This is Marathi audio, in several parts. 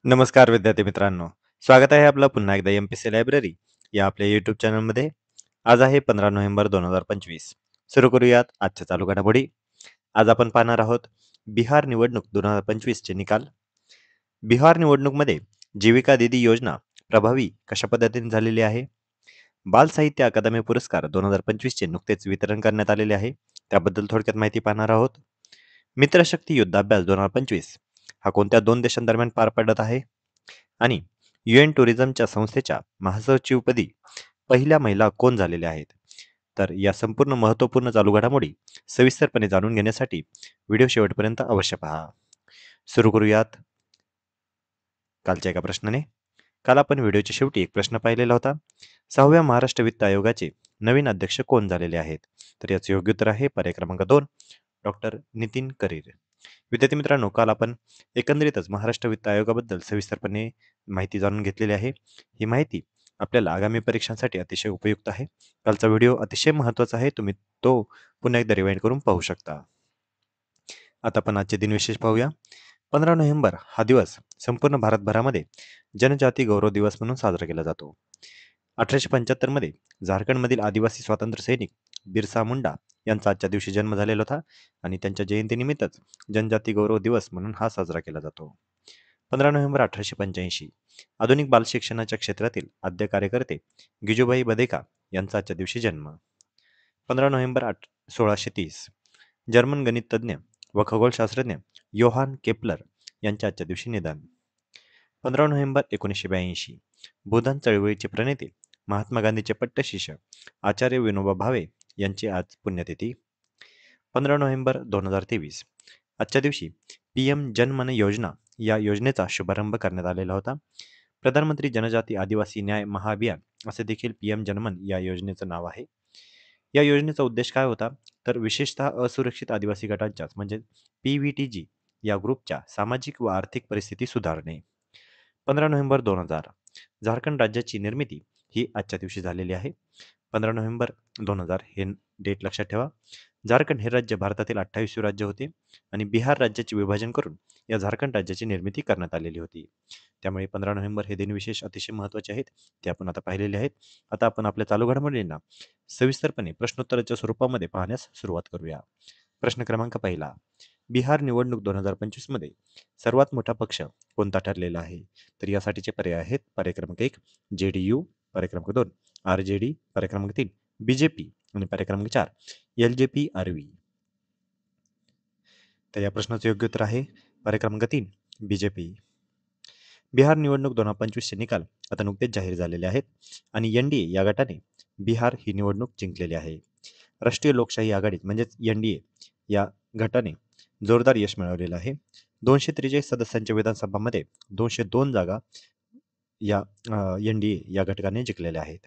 नमस्कार विद्यार्थी मित्रांनो. स्वागत आहे आपलं पुन्हा एकदा एम-पी-सी लायब्ररी या आपल्या यूट्यूब चॅनलमध्ये. आज आहे 15 नोव्हेंबर 2025. सुरू करूयात आजच्या चालू घडामोडी. आज आपण पाहणार आहोत बिहार निवडणूक 2025 चे निकाल. बिहार निवडणूकमध्ये जीविका दीदी योजना प्रभावी कशा पद्धतीने झालेली आहे. बाल साहित्य अकादमी पुरस्कार 2025 चे नुकतेच वितरण करण्यात आलेले आहे. त्याबद्दल थोडक्यात माहिती पाहणार आहोत. मित्रशक्ती युद्धाभ्यास 2025 हा कोणत्या दोन देशांदरम्यान पार पडत आहे आणि UN टुरिझमच्या संस्थेच्या महासचिवपदी पहिल्या महिला कोण झालेल्या आहेत. तर या संपूर्ण महत्त्वपूर्ण चालू घडामोडी सविस्तरपणे जाणून घेण्यासाठी व्हिडिओ शेवटपर्यंत अवश्य पहा. सुरू करूयात कालच्या एका प्रश्नाने. काल आपण व्हिडिओच्या शेवटी एक प्रश्न पाहिलेला होता. 6व्या महाराष्ट्र वित्त आयोगाचे नवीन अध्यक्ष कोण झालेले आहेत. तर याचे योग्य उत्तर आहे पर्याय क्रमांक 2 डॉक्टर नितीन करीर. विद्यार्थी मित्रांनो, काल आपण एकंदरीतच महाराष्ट्र वित्त आयोगाबद्दल सविस्तरपणे माहिती जाणून घेतलेली आहे. ही माहिती आपल्याला आगामी परीक्षांसाठी अतिशय उपयुक्त आहे. कालचा व्हिडिओ अतिशय महत्त्वाचा आहे. तुम्ही तो पुन्हा एकदा रिवाइंड करून पाहू शकता. आता आपण आजचे दिनविशेष पाहूया. 15 नोव्हेंबर हा दिवस संपूर्ण भारतभरामध्ये जनजाती गौरव दिवस म्हणून साजरा केला जातो. 1875 मध्ये झारखंडमधील आदिवासी स्वातंत्र्य सैनिक बिरसा मुंडा यांचा आजच्या दिवशी जन्म झालेला होता आणि त्यांच्या जयंतीनिमित्तच जनजाती गौरव दिवस म्हणून हा साजरा केला जातो. 15 नोव्हेंबर 1885 आधुनिक बालशिक्षणाच्या क्षेत्रातील आद्य कार्यकर्ते गिजूभाई बधेका यांचा आजच्या दिवशी जन्म. 15 नोव्हेंबर 1630 जर्मन गणिततज्ञ व खगोलशास्त्रज्ञ योहान केपलर यांच्या आजच्या दिवशी निधन. 15 नोव्हेंबर 1982 भूदान चळवळीचे प्रणेते महात्मा गांधीचे पट्टशिष्य आचार्य विनोबा भावे यांची आज पुण्यतिथी. 15 नोव्हेंबर 2023 आजच्या दिवशी PM जनमन योजना या योजनेचा शुभारंभ करण्यात आलेला होता. प्रधानमंत्री जनजाती आदिवासी न्याय महाअभियान असे देखील PM जनमन या योजनेचं नाव आहे. या योजनेचा उद्देश काय होता, तर विशेषतः असुरक्षित आदिवासी गटांच्या म्हणजे PVTG या ग्रुपच्या सामाजिक व आर्थिक परिस्थिती सुधारणे. 15 नोव्हेंबर 2000 झारखंड राज्याची निर्मिती ही आजच्या दिवशी झालेली आहे. 15 नोव्हेंबर 2000 हे डेट लक्षात ठेवा. झारखंड हे राज्य भारतातील 28वे राज्य होते आणि बिहार राज्याचे विभाजन करून या झारखंड राज्याची निर्मिती करण्यात आलेली होती. त्यामुळे 15 नोव्हेंबर हे दिनविशेष अतिशय महत्त्वाचे आहेत. ते आपण आता पाहिलेले आहेत. आता आपण आपल्या चालू घडामोडींना सविस्तरपणे प्रश्नोत्तराच्या स्वरूपामध्ये पाहण्यास सुरुवात करूया. प्रश्न क्रमांक पहिला. बिहार निवडणूक 2025 मध्ये सर्वात मोठा पक्ष कोणता ठरलेला आहे. तर यासाठीचे पर्याय आहेत. पर्याय क्रमांक 1 JDU, पर्याय क्रमांक 2 RJD, पर्याय क्रमांक 3 BJP आणि पर्याय क्रमांक 4 LJP-RV. तर या प्रश्नाचं योग्य उत्तर आहे पर्याय क्रमांक 3 BJP. बिहार निवडणूक 2025 चे निकाल आता नुकतेच जाहीर झालेले आहेत आणि NDA या गटाने बिहार ही निवडणूक जिंकलेली आहे. राष्ट्रीय लोकशाही आघाडीत म्हणजेच NDA या गटाने जोरदार यश मिळवलेलं आहे. 243 सदस्यांच्या विधानसभामध्ये 202 जागा या NDA या घटकाने जिंकलेल्या आहेत.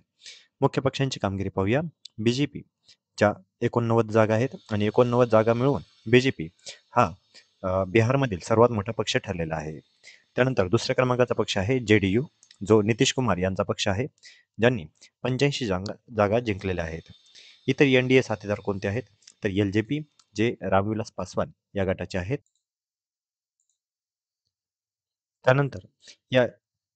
मुख्य पक्षांची कामगिरी पाहूया. BJP च्या 89 जागा आहेत आणि 89 जागा मिळवून BJP हा बिहारमधील सर्वात मोठा पक्ष ठरलेला आहे. त्यानंतर दुसऱ्या क्रमांकाचा पक्ष आहे JDU, जो नितीश कुमार यांचा पक्ष आहे, ज्यांनी 85 जागा जिंकलेल्या आहेत. इतर NDA साथीदार कोणते आहेत, तर LJP जे रामविलास पासवान या गटाचे आहेत. त्यानंतर या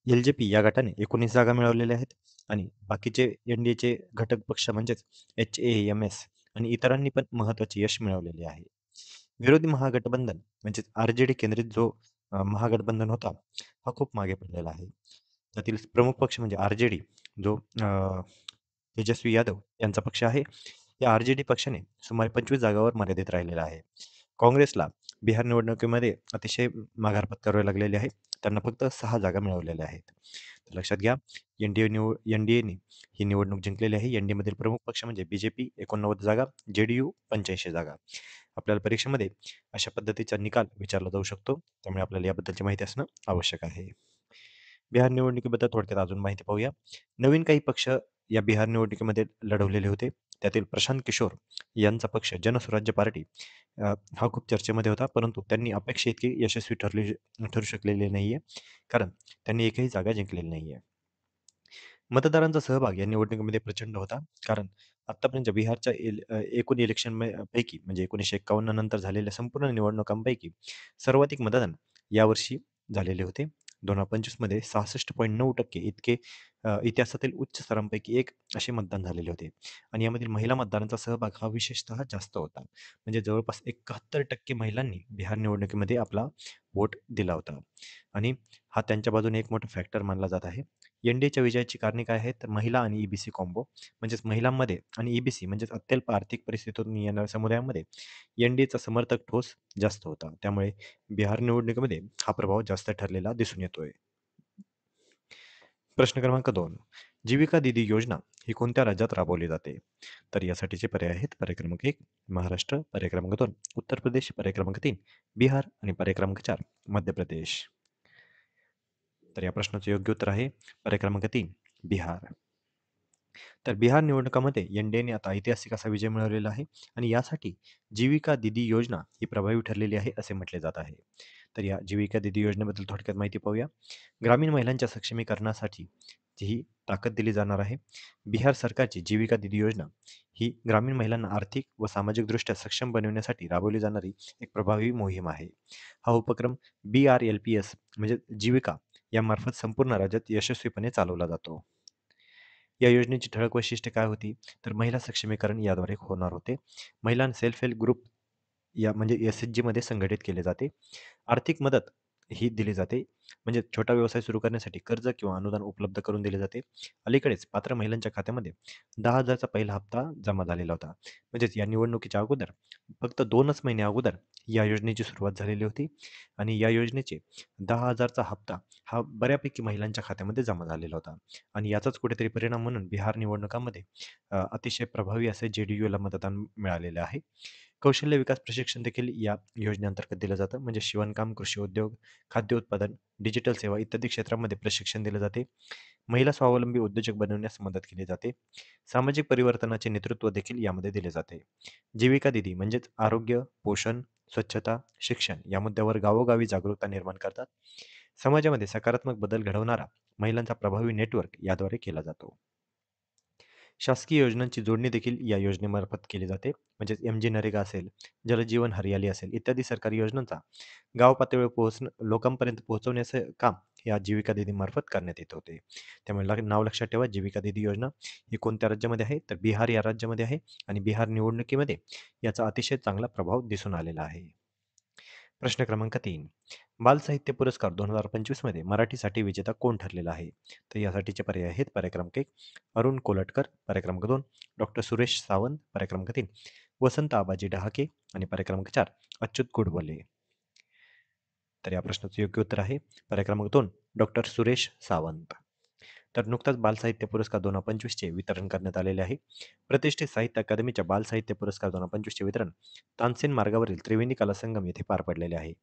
LJP या गटाने 19 जागा मिळवलेल्या आहेत आणि बाकीचे NDAचे घटक पक्ष म्हणजेच HAMS आणि इतरांनी पण महत्त्वाचे यश मिळवलेले आहे. विरोधी महागठबंधन म्हणजेच RJD केंद्रित जो महागठबंधन होता, हा खूप मागे पडलेला आहे. त्यातील प्रमुख पक्ष म्हणजे RJD जो तेजस्वी यादव यांचा पक्ष आहे. या RJD पक्षाने सुमारे 25 जागांवर मर्यादित राहिलेला आहे. काँग्रेसला बिहार निवडणुकीमध्ये अतिशय माघार पत्करावी लागलेली आहे. त्यांना फक्त 6 जागा मिळवलेल्या आहेत. तर लक्षात घ्या, NDAने ही निवडणूक जिंकलेली आहे. NDAमधील प्रमुख पक्ष म्हणजे BJP 89 जागा, JDU 85 जागा. आपल्याला परीक्षेमध्ये अशा पद्धतीचा निकाल विचारला जाऊ शकतो. त्यामुळे आपल्याला याबद्दलची माहिती असणं आवश्यक आहे. बिहार निवडणुकीबद्दल थोडक्यात अजून माहिती पाहूया. नवीन काही पक्ष या बिहार निवडणुकीमध्ये लढवलेले होते. त्यातील प्रशांत किशोर यांचा पक्ष जनसुराज्य पार्टी हा खूप चर्चेमध्ये होता, परंतु त्यांनी अपेक्षेइतकी यशस्वी ठरू शकलेले नाहीये, कारण त्यांनी एकही जागा जिंकलेली नाहीये. मतदारांचा सहभाग या निवडणुकीमध्ये प्रचंड होता, कारण आत्तापर्यंत बिहारच्या एकूण इलेक्शन पैकी म्हणजे 1951 नंतर झालेल्या संपूर्ण निवडणुकांपैकी सर्वाधिक मतदान यावर्षी झालेले होते. 2025 मध्ये 66.9% इतके इतिहासातील उच्च स्तरांपैकी एक असे मतदान झालेले होते आणि यामधील महिला मतदारांचा सहभाग हा विशेषतः जास्त होता. म्हणजे जवळपास 71% महिलांनी बिहार निवडणुकीमध्ये आपला वोट दिला होता आणि हा त्यांच्या बाजूने एक मोठा फॅक्टर मानला जात आहे. एन-डी-एच्या विजयाची कारणे काय आहेत? तर महिला आणि ई-बी-सी कॉम्बो म्हणजेच महिलांमध्ये आणि ई-बी-सी म्हणजेच अत्यल्प आर्थिक परिस्थितीतून येणाऱ्या समुदायामध्ये एन-डी-एचा समर्थक ठोस जास्त होता. त्यामुळे बिहार निवडणुकीमध्ये हा प्रभाव जास्त ठरलेला दिसून येतोय. प्रश्न क्रमांक 2. जीविका दीदी योजना ही कोणत्या राज्यात राबवली जाते? तर यासाठीचे पर्याय आहेत पर्याय क्रमांक 1 महाराष्ट्र, पर्याय क्रमांक 2 उत्तर प्रदेश, पर्याय क्रमांक 3 बिहार आणि पर्याय क्रमांक 4 मध्य प्रदेश. तर या प्रश्नाचं योग्य उत्तर आहे पर्याय क्रमांक 3 बिहार. तर बिहार निवडणुकामध्ये एन-डी-एने आता ऐतिहासिक असा विजय मिळवलेला आहे आणि यासाठी जीविका दीदी योजना ही प्रभावी ठरलेली आहे असे म्हटले जात आहे. तर या जीविका दीदी योजनेबद्दल थोडक्यात माहिती पाहूया. ग्रामीण महिलांच्या सक्षमीकरणासाठी ही ताकद दिली जाणार आहे. बिहार सरकारची जीविका दीदी योजना ही ग्रामीण महिलांना आर्थिक व सामाजिकदृष्ट्या सक्षम बनवण्यासाठी राबवली जाणारी एक प्रभावी मोहीम आहे. हा उपक्रम BRLPS म्हणजे जीविका यामार्फत संपूर्ण राज्यात यशस्वीपणे चालवला जातो. या योजनेची ठळक वैशिष्ट्ये काय होती? तर महिला सक्षमीकरण याद्वारे होणार होते. महिलांना सेल्फ हेल्प ग्रुप या म्हणजे एस-एच-जीमध्ये संघटित केले जाते. आर्थिक मदत ही दिली जाते. म्हणजे छोटा व्यवसाय सुरू करण्यासाठी कर्ज किंवा अनुदान उपलब्ध करून दिले जाते. अलीकडेच पात्र महिलांच्या खात्यामध्ये 10,000 चा पहिला हप्ता जमा झालेला होता. म्हणजेच या निवडणुकीच्या अगोदर फक्त 2च महिने अगोदर या योजनेची सुरुवात झालेली होती आणि या योजनेचे 10,000 चा हप्ता हा बऱ्यापैकी महिलांच्या खात्यामध्ये जमा झालेला होता आणि याचाच कुठेतरी परिणाम म्हणून बिहार निवडणुकांमध्ये अतिशय प्रभावी असे जे-डी-यूला मतदान मिळालेले आहे. कौशल्य विकास प्रशिक्षण देखील या योजनेअंतर्गत दिलं जातं. म्हणजे शिवणकाम, कृषी उद्योग, खाद्य उत्पादन, डिजिटल सेवा इत्यादी क्षेत्रामध्ये प्रशिक्षण दिले जाते. महिला स्वावलंबी उद्योजक बनवण्यास मदत केली जाते. सामाजिक परिवर्तनाचे नेतृत्व देखील यामध्ये दिले जाते. जीविका दीदी म्हणजेच आरोग्य, पोषण, स्वच्छता, शिक्षण या मुद्द्यावर गावोगावी जागरूकता निर्माण करतात. समाजामध्ये सकारात्मक बदल घडवणारा महिलांचा प्रभावी नेटवर्क याद्वारे केला जातो. शासकीय योजनांची जोडणी देखील या योजनेमार्फत केली जाते. म्हणजेच एम-जी नरेगा असेल, जलजीवन हरियाली असेल इत्यादी सरकारी योजनांचा गाव पातळीवर लोकांपर्यंत पोहोचवण्याचं काम या जीविका दीदीमार्फत करण्यात येत होते. त्यामुळे नाव लक्षात ठेवा जीविका दीदी योजना ही कोणत्या राज्यामध्ये आहे? तर बिहार या राज्यामध्ये आहे आणि बिहार निवडणुकीमध्ये याचा अतिशय चांगला प्रभाव दिसून आलेला आहे. प्रश्न क्रमांक 3. बालसाहित्य पुरस्कार 2025 मध्ये मराठीसाठी विजेता कोण ठरलेला आहे? तर यासाठीचे पर्याय आहेत पर्याय क्रमांक 1 अरुण कोलटकर, पर्याय क्रमांक 2 डॉक्टर सुरेश सावंत, पर्याय क्रमांक 3 वसंत आबाजी डहाके आणि पर्याय क्रमांक 4 अच्युत गोडबोले. तर या प्रश्नाचं योग्य उत्तर आहे पर्याय क्रमांक 2 डॉक्टर सुरेश सावंत. तर नुकताच बालसाहित्य पुरस्कार 2025 चे वितरण करण्यात आलेले आहे. प्रतिष्ठित साहित्य अकादमीच्या बालसाहित्य पुरस्कार 2025 चे वितरण तानसेन मार्गावरील त्रिवेणी कला संगम येथे पार पडलेले आहे.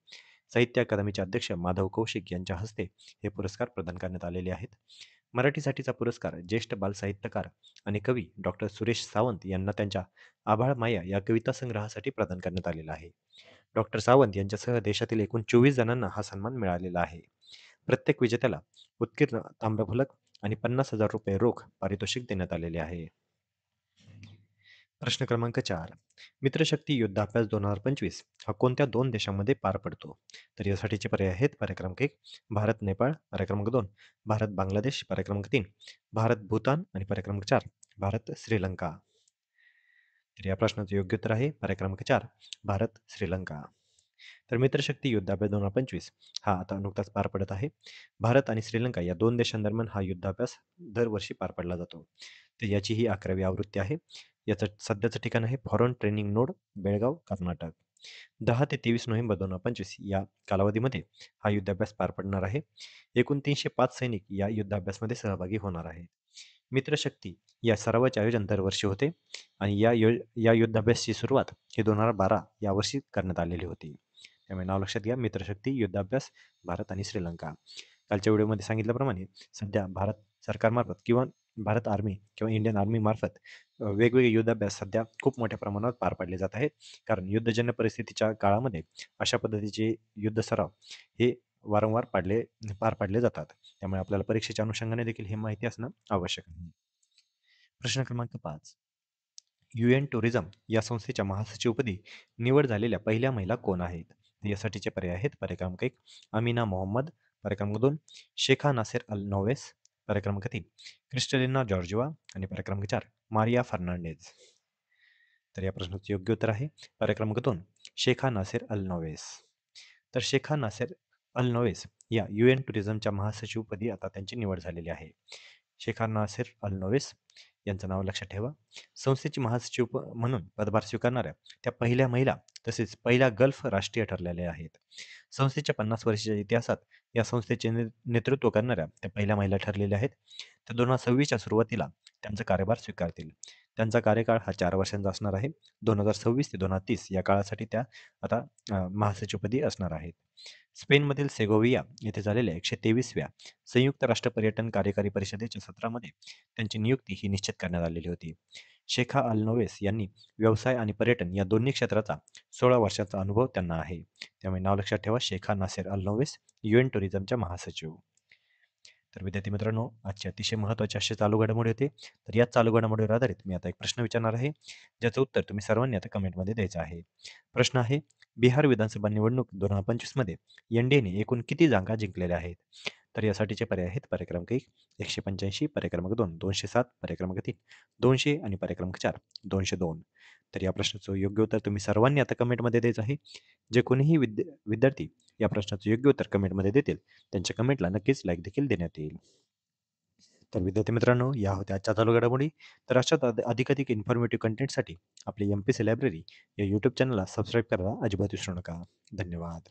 साहित्य अकादमीचे अध्यक्ष माधव कौशिक यांच्या हस्ते हे पुरस्कार प्रदान करण्यात आलेले आहेत. मराठीसाठीचा पुरस्कार ज्येष्ठ बालसाहित्यकार आणि कवी डॉक्टर सुरेश सावंत यांना त्यांच्या आभाळ माया या कविता संग्रहासाठी प्रदान करण्यात आलेला आहे. डॉक्टर सावंत यांच्यासह देशातील एकूण 24 जणांना हा सन्मान मिळालेला आहे. प्रत्येक विजेत्याला उत्कीर्ण ताम्रफलक आणि ₹50,000 रोख पारितोषिक देण्यात आलेले आहे. प्रश्न क्रमांक 4. मित्रशक्ती युद्धाभ्यास 2025 हा कोणत्या 2 देशांमध्ये पार पडतो? तर यासाठीचे पर्याय आहेत पर्याय क्रमांक 1 भारत नेपाळ, पर्याय क्रमांक 2 भारत बांगलादेश, पर्याय क्रमांक 3 भारत भूतान आणि पर्याय क्रमांक 4 भारत श्रीलंका. तर या प्रश्नाचं योग्य उत्तर आहे पर्याय क्रमांक 4 भारत श्रीलंका. तर मित्रशक्ती युद्धाभ्यास 2025 हा आता नुकताच पार पडत आहे. भारत आणि श्रीलंका या 2 देशांदरम्यान हा युद्धाभ्यास दरवर्षी पार पडला जातो. तर याची ही 11वी आवृत्ती आहे. याचं सध्याचं ठिकाण आहे foreign training node, Belgaum, Karnataka. 10 ते 23 नोव्हेंबर 2025 या कालावधीमध्ये हा युद्धाभ्यास पार पडणार आहे. एकूण 305 सैनिक या युद्धाभ्यासमध्ये सहभागी होणार आहेत. मित्रशक्ती या सरावाचे आयोजन दरवर्षी होते आणि या युद्धाभ्यासची सुरुवात ही 2012 यावर्षी करण्यात आलेली होती. त्यामुळे नाव लक्षात घ्या मित्रशक्ती युद्धाभ्यास भारत आणि श्रीलंका. कालच्या व्हिडिओमध्ये सांगितल्याप्रमाणे सध्या भारत सरकारमार्फत किंवा भारत आर्मी किंवा इंडियन आर्मी मार्फत वेगवेगळे युद्धाभ्यास सध्या खूप मोठ्या प्रमाणावर पार पाडले जात आहेत. कारण युद्धजन्य परिस्थितीच्या काळामध्ये अशा पद्धतीचे युद्ध सराव हे वारंवार पार पाडले जातात. त्यामुळे आपल्याला परीक्षेच्या अनुषंगाने देखील हे माहिती असणं आवश्यक आहे. प्रश्न क्रमांक 5. UN टुरिझम या संस्थेच्या महासचिवपदी निवड झालेल्या पहिल्या महिला कोण आहेत? यासाठीचे पर्याय आहेत पर्याय क्रमांक 1 अमीना मोहम्मद, पर्याय क्रमांक 2 शेखा नासेर अल नोवेस, पर्याय क्रमांक 3 क्रिस्टलिना जॉर्जिवा आणि पर्याय क्रमांक 4 मारिया फर्नांडेज. तर या प्रश्नाचं योग्य उत्तर आहे पर्याय क्रमांक 2 शेखा नासेर अल नोवेस. तर शेखा नासेर अल नोवेस या UN टुरिझमच्या महासचिवपदी आता त्यांची निवड झालेली आहे. शेखा नासेर अल नोवेस यांचं नाव लक्षात ठेवा. संस्थेची महासचिव म्हणून पदभार स्वीकारणाऱ्या त्या पहिल्या महिला तसेच पहिल्या गल्फ राष्ट्रीय ठरलेल्या आहेत. संस्थेच्या 50 वर्षाच्या इतिहासात या संस्थेचे नेतृत्व करणाऱ्या त्या पहिल्या महिला ठरलेल्या आहेत. त्या 2026च्या सुरुवातीला त्यांचा कार्यभार स्वीकारतील. त्यांचा कार्यकाळ हा 4 वर्षांचा असणार आहे. 2026 ते 2030 या काळासाठी त्या आता महासचिवपदी असणार आहेत. स्पेनमधील सेगोविया येथे झालेल्या 123व्या संयुक्त राष्ट्र पर्यटन कार्यकारी परिषदेच्या सत्रामध्ये त्यांची नियुक्ती ही निश्चित करण्यात आलेली होती. शेखा अल नोवेस यांनी व्यवसाय आणि पर्यटन या दोन्ही क्षेत्राचा 16 वर्षाचा अनुभव त्यांना आहे. त्यामुळे नाव लक्षात ठेवा, शेखा नासेर अल नोवेस, UN टुरिझमच्या महासचिव. तर विद्यार्थी मित्रांनो, आजचे अतिशय महत्त्वाचे असे चालू घडामोडी होते. तर याच चालू घडामोडीवर आधारित मी आता एक प्रश्न विचारणार आहे, ज्याचं उत्तर तुम्ही सर्वांनी आता कमेंटमध्ये द्यायचं आहे. प्रश्न आहे, बिहार विधानसभा निवडणूक 2025 मध्ये एनडीएने एकूण किती जागा जिंकलेल्या आहेत? तर यासाठीचे पर्याय आहेत पर्याय क्रमांक 1 185, पर्याय क्रमांक 2 207, पर्याय क्रमांक 3 200 आणि पर्याय क्रमांक 4 202. तर या प्रश्नाचं योग्य उत्तर तुम्ही सर्वांनी आता कमेंटमध्ये द्यायचं आहे. जे कोणीही विद्यार्थी या प्रश्नाचं योग्य उत्तर कमेंटमध्ये देतील त्यांच्या कमेंटला नक्कीच लाईक देखील देण्यात येईल. तर विद्यार्थी मित्रांनो, या होत्या आजच्या चालू घडामोडी. तर अशाच अधिकाधिक इन्फॉर्मेटिव्ह कंटेंटसाठी आपली MPC लायब्ररी या यूट्यूब चॅनलला सबस्क्राईब करायला अजिबात विसरू नका. धन्यवाद.